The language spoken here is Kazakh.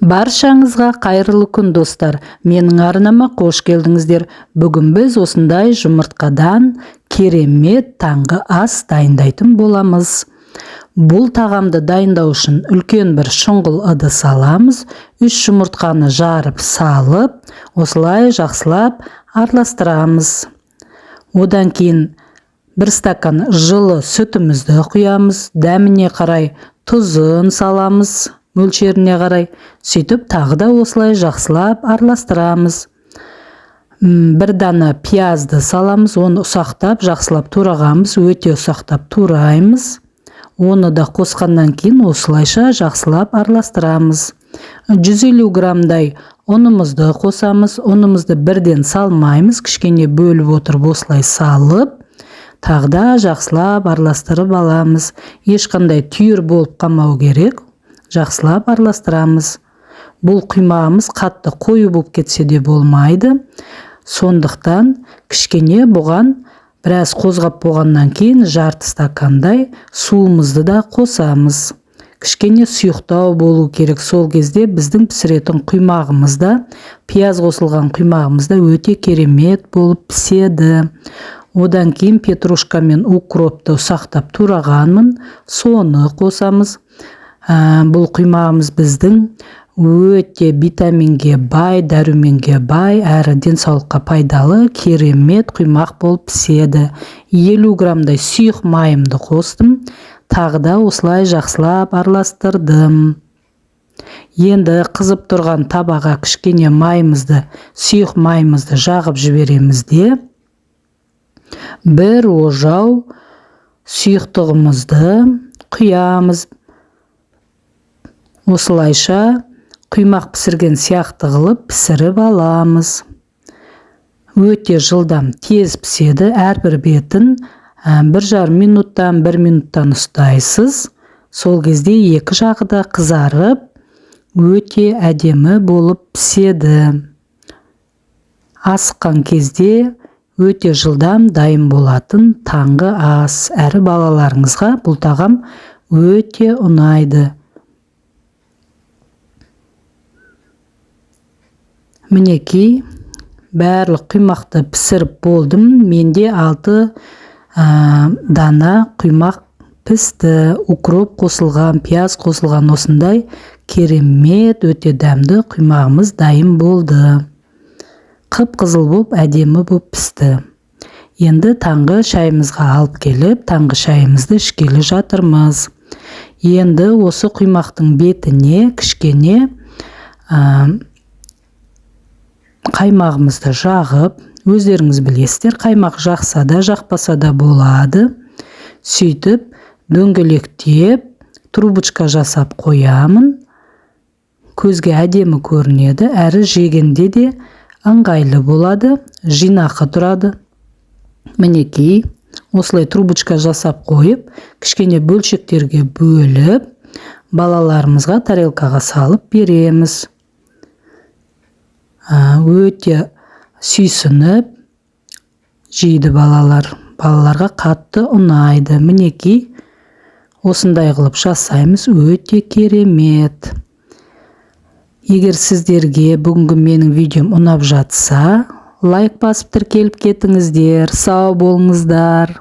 Баршаңызға қайырлы күн достар. Менің арнама қош келдіңіздер. Бүгін біз осындай жұмыртқадан керемет таңғы ас дайындайтын боламыз. Бұл тағамды дайындау үшін үлкен бір шұңғыл ыдыс аламыз. 3 жұмыртқаны жарып салып, осылай жақсылап араластырамыз. Одан кейін 1 стакан жылы сүтімізді құямыз. Дәміне қарай тұзын саламыз. Мөлшеріне қарай. Сөйтіп тағы да осылай жақсылап араластырамыз. 1 дана пиязды саламыз. Оны ұсақтап, жақсылап турағанбыз. Өте ұсақтап тураймыз. Оны да қосқаннан кейін осылайша жақсылап араластырамыз. 150 грамдай ұнымызды қосамыз. Ұнымызды бірден салмаймыз. Кішкене бөліп отырып осылай салып, тағы да жақсылап араластырып аламыз. Ешқандай түйір болып қалмау керек. Жақсылап араластырамыз. Бұл құймағымыз қатты қою болып кетсе де болмайды. Сондықтан кішкене бұған біраз қозғап болғаннан кейін жарты стакандай суымызды да қосамыз. Кішкене сұйықтау болу керек. Сол кезде біздің пісіретін құймағымызда, пияз қосылған құймағымызда өте керемет болып піседі. Одан кейін петрушка мен укропты ұсақтап турағанмын. Соны қосамыз. Бұл құймағымыз біздің өте витаминге бай, дәруменге бай, әрі денсаулыққа пайдалы керемет құймақ болып піседі. 50 грамдай сұйық майымды қостым. Тағы да осылай жақсылап араластырдым. Енді қызып тұрған табаға кішкене майымызды, сұйық майымызды жағып жібереміз де 1 ожау сұйықтығымызды құямыз. Осылайша құймақ пісірген сияқты қылып пісіріп аламыз. Өте жылдам, тез піседі. Әрбір бетін 1,5 минуттан 1 минуттан ұстайсыз. Сол кезде екі жағы да қызарып, өте әдемі болып піседі. Асыққан кезде өте жылдам дайын болатын таңғы ас. Әрі балаларыңызға бұл тағам өте ұнайды. Мінекей, барлық құймақты пісіріп болдым. Менде 6 дана құймақ пісті. Укроп қосылған, пияз қосылған осындай керемет, өте дәмді құймағымыз дайын болды. Қып-қызыл болып, әдемі болып пісті. Енді таңғы шайымызға алып келіп, таңғы шайымызды ішкелі жатырмыз. Енді осы құймақтың бетіне кішкене қаймағымызды жағып, өздеріңіз білесіздер, қаймақ жақса да, жақпаса да болады. Сөйтіп, дөңгелектеп, трубочка жасап қоямын. Көзге әдемі көрінеді, әрі жегенде де ыңғайлы болады, жинақы тұрады. Мінекей, осылай трубочка жасап қойып, кішкене бөлшектерге бөліп, балаларымызға тарелкаға салып береміз. Өте сүйсініп жейді балалар. Балаларға қатты ұнайды. Мінекей, осындай қылып жасаймыз, өте керемет. Егер сіздерге бүгінгі менің видеом ұнап жатса, лайк басып тіркеліп кетіңіздер. Сау болыңыздар.